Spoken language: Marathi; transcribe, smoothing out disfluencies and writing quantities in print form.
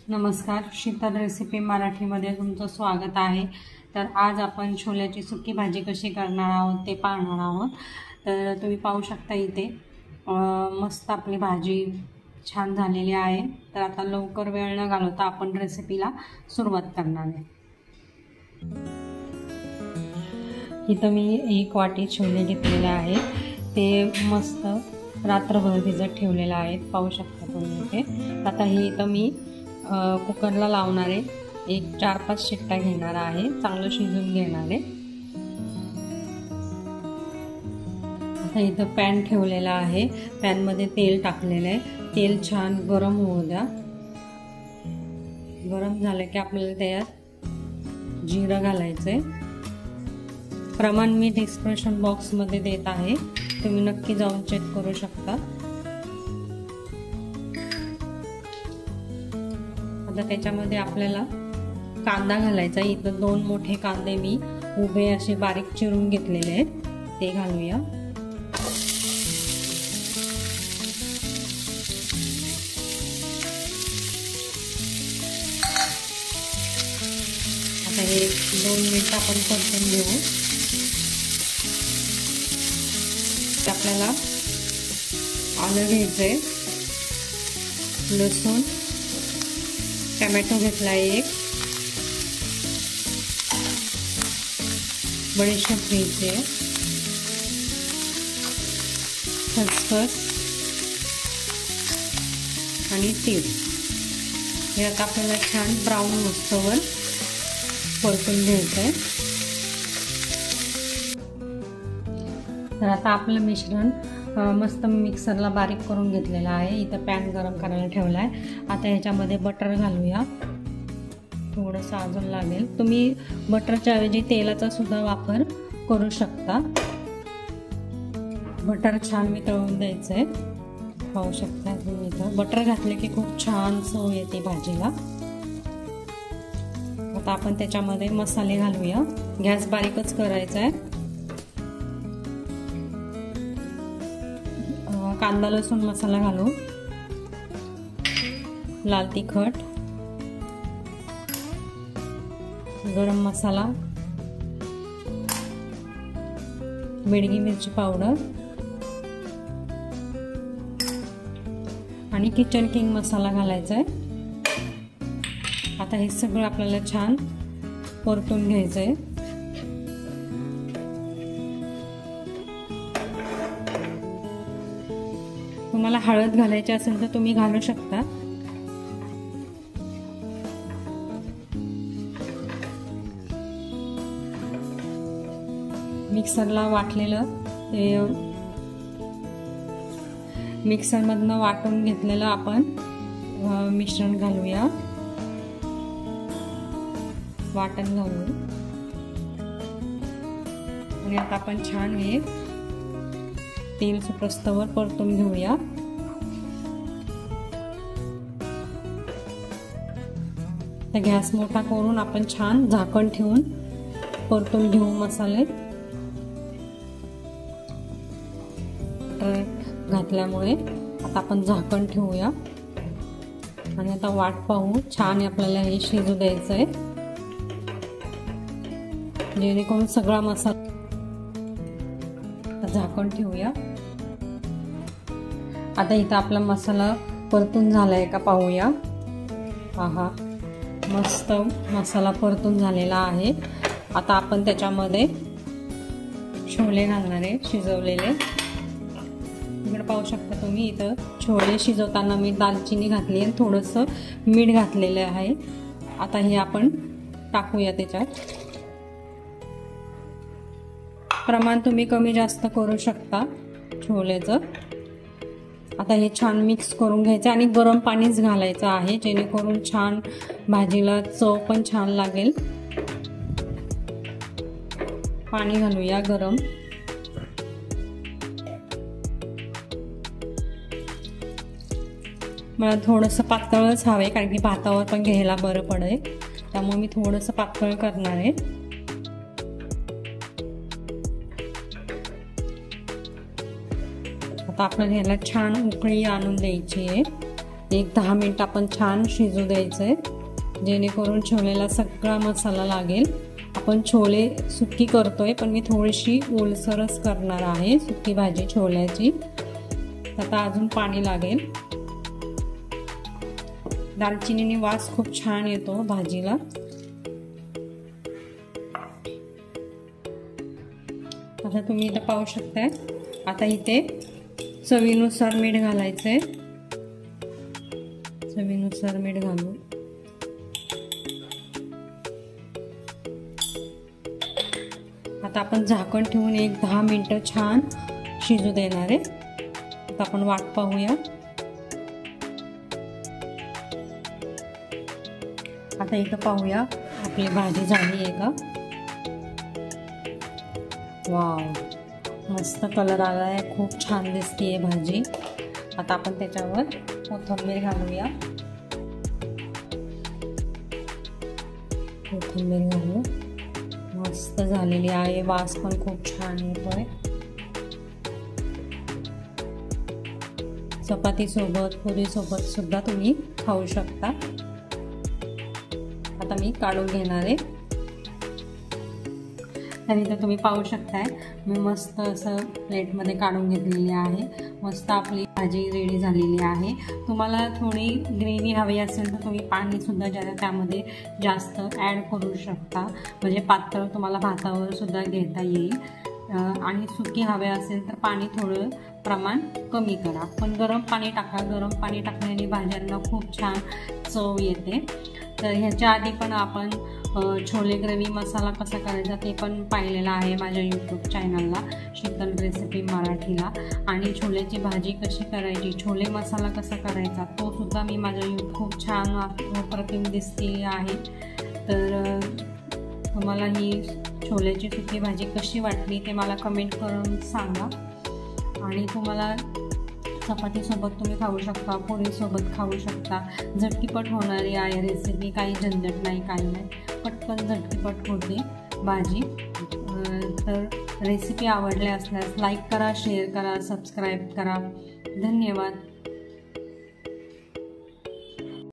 नमस्कार, शीतल रेसिपी मराठीमध्ये तुमचं स्वागत आहे। तर आज आपण छोल्याची सुकी भाजी कशी करणार आहोत ते पाहणार आहोत। तर तुम्ही पाहू शकता इथे मस्त आपली भाजी छान झालेली आहे। तर आता लवकर वेळ न घालवता आपण रेसिपीला सुरुवात करणार आहे। इथं मी 1 वाटी छोले घेतलेले आहेत, ते मस्त रात्रभर भिजत ठेवलेले आहेत, पाहू शकता तुम्ही इथे। आता हे इथं मी कुकरला लावणार आहे, एक 4-5 शिट्ट्या घेणार आहे, चांगलं शिजून घेणार आहे। आता इथं पॅन ठेवलेला आहे, पॅनमध्ये तेल टाकलेलं आहे, तेल छान गरम होऊ द्या। गरम झालं की आपल्याला त्यात जिरं घालायचंय। प्रमाण मी डिस्क्रिप्शन बॉक्समध्ये देत आहे, तुम्ही नक्की जाऊन चेक करू शकता। आता त्याच्यामध्ये आपल्याला कांदा घालायचा। इथं 2 मोठे कांदे मी उभे असे बारीक चिरून घेतलेले आहेत, ते घालूया। आता हे 2 मिनिट आपण परतून घेऊ। आपल्याला आलं घ्यायचंय, लसूण, टोमॅटो घेतला एक, बडीशेप घ्यायचे, खसखस आणि तीळ। हे आता आपल्याला छान ब्राऊन होईस्तोवर परतून घ्यायचंय। तर आता आपलं मिश्रण मस्त मिक्सरला बारीक करून घेतलेला आहे। इथं पॅन गरम करायला ठेवला आहे। आता ह्याच्यामध्ये बटर घालूया, थोडंसं अजून लागेल। तुम्ही बटरच्या ऐवजी तेलाचा सुद्धा वापर करू शकता। बटर छान वितळून द्यायचंय, पाहू शकता तुम्ही। इथं बटर घातले की खूप छान चव येते भाजीला। आता आपण त्याच्यामध्ये मसाले घालूया, गॅस बारीकच करायचा आहे। कांदा लसूण मसाला घालू, लाल तिखट, गरम मसाला, बेडगी मिरची पावडर आणि किचन किंग मसाला घालायचा आहे। आता हे सगळं आपल्याला छान परतून घ्यायचंय। तुम्हाला हळद घालायची असेल तर तुम्ही घालू शकता। मिक्सरला वाटलेलं ते मिक्सरमधनं वाटून घेतलेलं आपण मिश्रण घालूया, वाटण घालू। आणि आता आपण छान हे तेल सुटस्तवर परतून घेऊया। गॅस मोठा करून आपण छान झाकण ठेवून परतून घेऊ मसाले। बटर घातल्यामुळे आता आपण झाकण ठेवूया आणि आता वाट पाहू। छान आपल्याला हे शिजू द्यायचंय, जेणेकरून सगळा मसाला। झाकण ठेवूया। आता इथं आपला मसाला परतून झालाय का पाहूया। पहा, मस्त मसाला परतून झालेला आहे। आता आपण त्याच्यामध्ये छोले घालणार आहे, शिजवलेले। इकडे पाहू शकता तुम्ही, इथं छोले शिजवताना मी दालचिनी घातली आणि थोडंसं मीठ घातलेलं आहे। आता हे आपण टाकूया त्याच्यात। प्रमाण तुम्ही कमी जास्त करू शकता छोलेचं। आता हे छान मिक्स करून घ्यायचं आणि गरम पाणीच घालायचं आहे, जेणेकरून छान भाजीला चव पण छान लागेल। पाणी घालूया गरम। मला थोडंसं पातळच हवंय, कारण की भातावर पण घ्यायला बरं पडेल, त्यामुळे मी थोडंसं पातळ करणार आहे। आता आपल्याला ह्याला छान उकळी आणून द्यायची आहे। एक 10 मिनिट आपण छान शिजू द्यायचं आहे, जेणेकरून छोलेला सगळा मसाला लागेल. आपण छोले सुकी करतोय, पण मी थोडीशी ओलसरच करणार आहे सुकी भाजी छोल्याची. आता अजून पाणी लागेल. दालचिनीने वास खूप छान येतो भाजीला. आता तुम्ही इथे पाहू शकताय. आता इथे चवीनुसार मीठ घालायचंय. चवीनुसार मीठ घालू. आता आपण झाकण ठेवून एक 10 मिनिटं छान शिजू देणार आहे. आता आपण वाट पाहूया. आता इथं पाहूया आपली भाजी झाली आहे का. वाव, मस्त कलर आला आहे, खूप छान दिसते भाजी. आता आपण त्याच्यावर कोथिंबीर घालूया. कोथिंबीर घालू. मस्त झालेली आहे, वास पण खूप छान येतोय. चपाती सोबत, पुरी सोबत सुद्धा तुम्ही खाऊ शकता. आता मी काढून घेणार आहे. आणि इथं तुम्ही पाहू शकताय मी मस्त असं प्लेटमध्ये काढून घेतलेली आहे. मस्त आपली भाजी रेडी झालेली आहे. तुम्हाला थोडी ग्रेव्ही हवी असेल तर तुम्ही पाणीसुद्धा त्यामध्ये जास्त ॲड करू शकता, म्हणजे पातळ तुम्हाला भातावर सुद्धा घेता येईल. आणि सुकी हवे असेल तर पाणी थोडं प्रमाण कमी करा, पण गरम पाणी टाका. गरम पाणी टाकल्याने भाज्यांना खूप छान चव येते. तर ह्याच्या आधी पण आपण छोले ग्रेव्ही मसाला कसा करायचा ते पण पाहिलेला आहे माझ्या यूट्यूब चॅनलला, शीतल रेसिपी मराठीला. आणि छोल्याची भाजी कशी करायची, छोले मसाला कसा करायचा तो सुद्धा मी माझ्या खूप छान अप्रतिम दिसलेली आहे. तर तुम्हाला ही छोल्याची सुकी भाजी कशी वाटली ते मला कमेंट करून सांगा. आणि तुम्हाला चपातीसोबत तुम्ही खाऊ शकता, पोळीसोबत खाऊ शकता. झटकीपट होणारी आहे रेसिपी, काही झंझट नाही, काही नाही, पटकन झटकीपट होते भाजी. तर रेसिपी आवडल्या असल्यास लाईक करा, शेअर करा, सबस्क्राईब करा. धन्यवाद.